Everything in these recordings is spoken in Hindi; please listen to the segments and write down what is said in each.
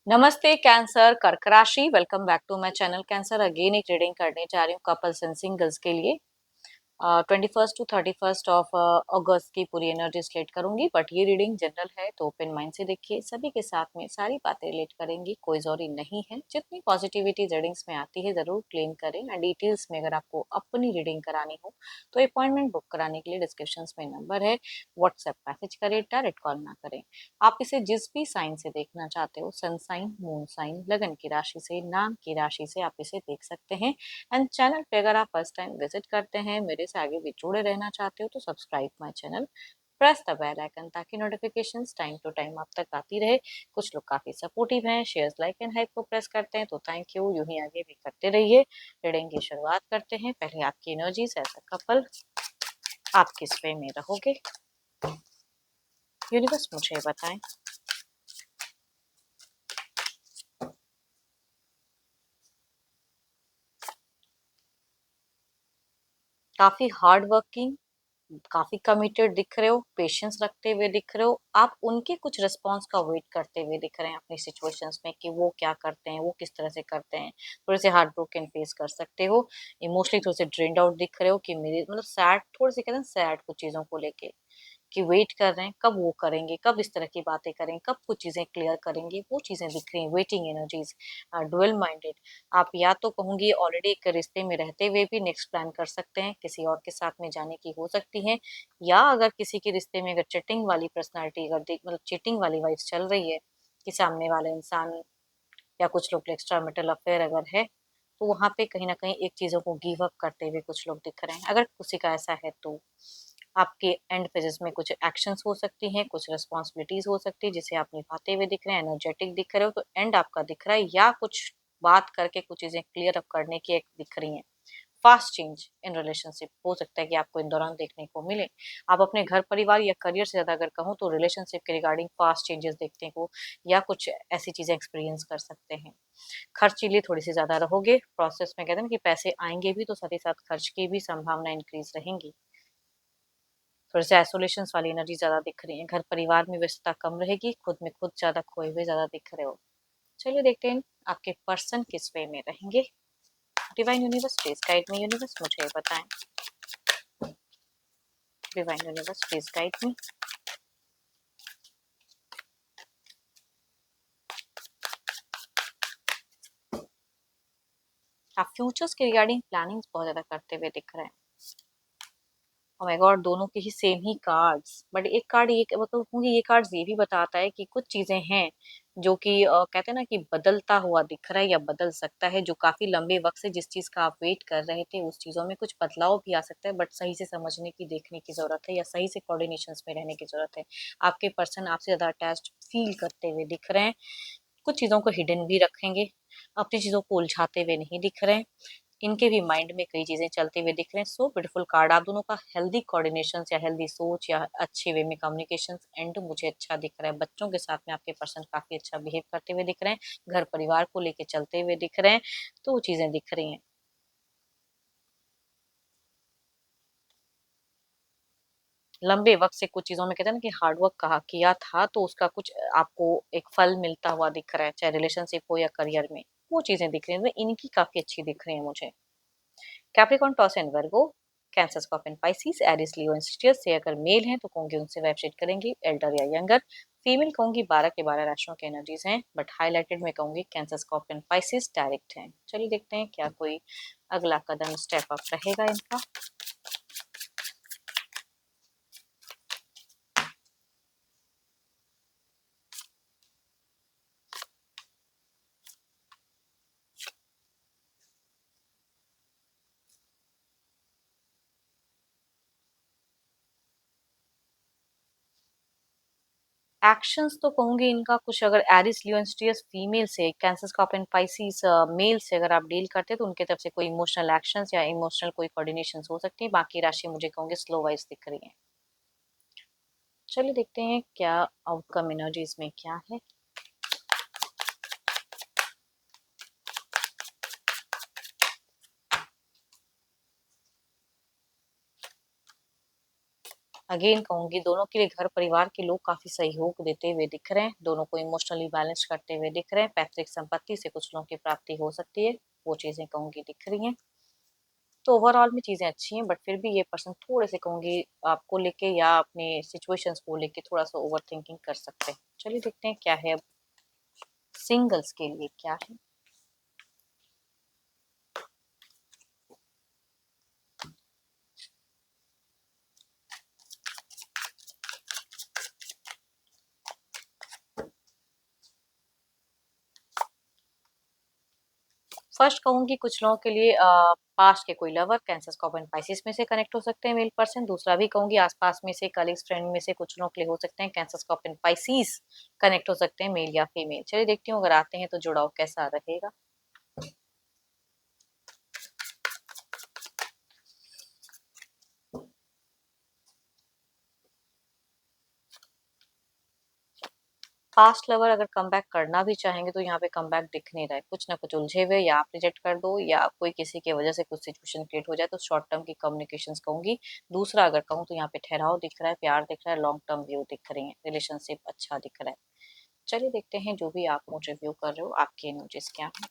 नमस्ते कैंसर कर्क राशि। Welcome back to my channel cancer. Again एक रीडिंग करने जा रही हूँ कपल्स एंड सिंगल्स के लिए। 21 टू 31 ऑफ अगस्त की पूरी एनर्जी स्लेट करूंगी, बट ये रीडिंग जनरल है तो ओपन माइंड से देखिए। सभी के साथ में सारी बातें रिलेट करेंगी, कोई जरूरी नहीं है। जितनी पॉजिटिविटी रीडिंग्स में आती है जरूर क्लेम करें। एंड डिटेल्स में अगर आपको अपनी रीडिंग करानी हो तो अपॉइंटमेंट बुक कराने के लिए डिस्क्रिप्शन में नंबर है, व्हाट्सएप मैसेज करें, डायरेक्ट कॉल ना करें। आप इसे जिस भी साइन से देखना चाहते हो, सन साइन, मून साइन, लगन की राशि से, नाम की राशि से आप इसे देख सकते हैं। एंड चैनल पे अगर आप फर्स्ट टाइम विजिट करते हैं, मेरे से आगे भी जुड़े रहना चाहते हो तो subscribe my channel, press the bell icon ताकि नोटिफिकेशंस टाइम टू टाइम आप तक आती रहे। कुछ लोग काफी सपोर्टिव हैं, शेयर्स, लाइक एंड हाइप को प्रेस करते हैं तो थैंक यू। यूं ही आगे भी करते रहिए। रीडिंग की शुरुआत करते हैं। पहले आपकी एनर्जीज एज अ कपल, आप किस वे में रहोगे, यूनिवर्स मुझे बताएं। काफी हार्ड वर्किंग, काफी कमिटेड दिख रहे हो, पेशेंस रखते हुए दिख रहे हो। आप उनके कुछ रिस्पॉन्स का वेट करते हुए दिख रहे हैं अपनी सिचुएशंस में कि वो क्या करते हैं, वो किस तरह से करते हैं। थोड़े से हार्ट ब्रोकन फेस कर सकते हो। इमोशनली थोड़े से ड्रेन्ड आउट दिख रहे हो कि मेरे मतलब सैड, थोड़े से कहते हैं सैड कुछ चीजों को लेके, कि वेट कर रहे हैं कब वो करेंगे, कब इस तरह की बातें करें, कब कुछ चीजें क्लियर करेंगे, वो चीजें दिख रही हैं। Waiting energies, dual minded. आप या तो कहूंगी ऑलरेडी एक रिश्ते में रहते हुए भी नेक्स्ट प्लान कर सकते हैं, किसी और के साथ में जाने की हो सकती है। या अगर किसी के रिश्ते में अगर चीटिंग वाली पर्सनालिटी, अगर मतलब चीटिंग वाली वाइफ चल रही है कि सामने वाला इंसान या कुछ लोग एक्स्ट्रा मैरिटल अफेयर अगर है, तो वहां पे कहीं ना कहीं एक चीजों को गिव अप करते हुए कुछ लोग दिख रहे हैं। अगर किसी का ऐसा है तो आपके एंड फेजेस में कुछ एक्शंस हो सकती हैं, कुछ रिस्पॉन्सिबिलिटीज हो सकती है जिसे आप निभाते हुए दिख रहे हैं, एनर्जेटिक दिख रहे हो तो एंड आपका दिख रहा है, या कुछ बात करके कुछ चीजें क्लियर अप करने की एक दिख रही हैं। फास्ट चेंज इन रिलेशनशिप हो सकता है कि आपको इन दौरान देखने को मिले। आप अपने घर परिवार या करियर से ज्यादा अगर कहूँ तो रिलेशनशिप के रिगार्डिंग फास्ट चेंजेस देखने को, या कुछ ऐसी चीजें एक्सपीरियंस कर सकते हैं। खर्चीली थोड़ी सी ज्यादा रहोगे प्रोसेस में, कहते हैं ना कि पैसे आएंगे भी तो साथ ही साथ खर्च की भी संभावना इंक्रीज रहेंगी। थोड़े से आइसोलेशन वाली एनर्जी ज्यादा दिख रही है। घर परिवार में व्यस्तता कम रहेगी, खुद में खुद ज्यादा खोए हुए ज्यादा दिख रहे हो। चलिए देखते हैं आपके पर्सन किस वे में रहेंगे। Divine universe please guide me, universe मुझे बताएं। Divine universe please guide me. आप फ्यूचर्स के रिगार्डिंग प्लानिंग बहुत ज्यादा करते हुए दिख रहे हैं। ओह माय गॉड, दोनों के ही सेम ही कार्ड्स, बट एक कार्ड ये मतलब क्योंकि ये कार्ड्स ये भी बताता है कि कुछ चीजें हैं जो कि कहते हैं ना कि बदलता हुआ दिख रहा है या बदल सकता है। जो काफी लंबे वक्त से जिस चीज का आप वेट कर रहे थे उस चीजों में कुछ बदलाव भी आ सकता है, बट सही से समझने की, देखने की जरूरत है, या सही से कोऑर्डिनेशन में रहने की जरूरत है। आपके पर्सन आपसे ज्यादा अटैच्ड फील करते हुए दिख रहे हैं। कुछ चीजों को हिडन भी रखेंगे, अपनी चीजों को उलझाते हुए नहीं दिख रहे हैं। इनके भी माइंड में कई चीजें चलते हुए दिख रहे हैं। So beautiful card. आप दोनों का हेल्दी कोऑर्डिनेशन या हेल्दी सोच या अच्छे वे में कम्युनिकेशन एंड मुझे अच्छा दिख रहा है। बच्चों के साथ में आपके पर्सन काफी अच्छा बिहेव करते हुए दिख रहे हैं, घर परिवार को लेके चलते हुए दिख रहे हैं। तो वो चीजें दिख रही हैं। लंबे वक्त से कुछ चीजों में कहते हैं ना कि हार्डवर्क कहा किया था तो उसका कुछ आपको एक फल मिलता हुआ दिख रहा है, चाहे रिलेशनशिप हो या करियर में। वो चीजें दिख रही हैं, इनकी काफी अच्छी दिख रही है मुझे। Capricorn, Taurus and Virgo, Cancer, scorpion, Pisces, Aries, Leo and steers से अगर मेल हैं तो कहूंगी उनसे वेबसाइट करेंगी, एल्डर या यंगर। फीमेल कहूंगी 12 के 12 राशियों के एनर्जीज हैं, बट हाईलाइटेड में कहूंगी कैंसर, स्कॉर्पियन, पाइसिस डायरेक्ट हैं। चलिए देखते हैं क्या कोई अगला कदम स्टेप अप रहेगा इनका। एक्शंस तो कहूंगी इनका कुछ, अगर एरिस, लियो एंड स्टियर्स फीमेल से, कैंसर, स्कॉर्पियन, पाइसिस मेल से अगर आप डील करते हैं तो उनके तरफ से कोई इमोशनल एक्शंस या इमोशनल कोई कोऑर्डिनेशन हो सकती है। बाकी राशि मुझे कहूंगी स्लो वाइज दिख रही है। चलिए देखते हैं क्या आउटकम एनर्जीज में क्या है। अगेन कहूंगी दोनों के लिए घर परिवार के लोग काफी सहयोग देते हुए दिख रहे हैं, दोनों को इमोशनली बैलेंस करते हुए दिख रहे हैं, पैतृक संपत्ति से कुछ लोगों की प्राप्ति हो सकती है, वो चीजें कहूंगी दिख रही हैं। तो ओवरऑल में चीजें अच्छी हैं, बट फिर भी ये पर्सन थोड़े से कहूंगी आपको लेके या अपने सिचुएशंस को लेके थोड़ा सा ओवर थिंकिंग कर सकते हैं। चलिए देखते हैं क्या है अब सिंगल्स के लिए क्या है। फर्स्ट कहूंगी कुछ लोगों के लिए पास्ट के कोई लवर कैंसर स्कॉर्पियो पाइसिस में से कनेक्ट हो सकते हैं मेल पर्सन। दूसरा भी कहूंगी आसपास में से कलीग्स फ्रेंड में से कुछ लोगों के लिए हो सकते हैं कैंसर स्कॉर्पियो पाइसिस कनेक्ट हो सकते हैं मेल या फीमेल। चलिए देखती हूँ अगर आते हैं तो जुड़ाव कैसा रहेगा। फास्ट लवर अगर कम बैक करना भी चाहेंगे तो यहाँ पे कम बैक दिख नहीं रहा है, कुछ ना कुछ उलझे हुए, या आप रिजेक्ट कर दो या कोई किसी की वजह से कुछ सिचुएशन क्रिएट हो जाए, तो शॉर्ट टर्म की कम्युनिकेशंस कहूंगी। दूसरा अगर कहूँ तो यहाँ पे ठहराव दिख रहा है, प्यार दिख रहा है, लॉन्ग टर्म व्यू दिख रही है, रिलेशनशिप अच्छा दिख रहा है। चलिए देखते हैं जो भी आप मुझे व्यू कर रहे हो आपके इमोजेस क्या है।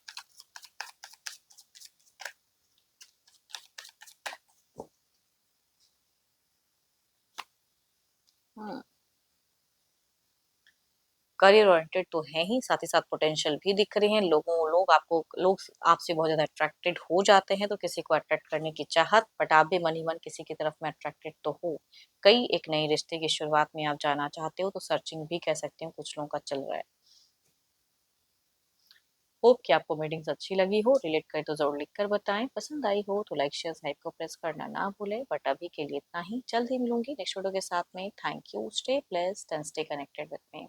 हम्म, करियर ओरिएंटेड तो है ही, साथ ही साथ पोटेंशियल भी दिख रही है, लोग आपसे बहुत ज्यादा अट्रैक्टेड हो जाते हैं, तो किसी को अट्रैक्ट करने की चाहत, बट आप भी मन ही मन किसी की तरफ में अट्रैक्टेड तो हो। कई एक नई रिश्ते की शुरुआत में आप जाना चाहते हो, तो सर्चिंग भी कह सकते हो कुछ लोगों का चल रहा है। होप कि आपको मीटिंग्स अच्छी लगी हो, रिलेट करे तो जरूर लिख कर बताएं, पसंद आई हो तो लाइक शेयर हाइप को प्रेस करना ना भूलें। बट अभी के लिए इतना ही, जल्द ही मिलूंगी नेक्स्ट वीडियो के साथ में। Thank you, stay blessed and stay connected with me.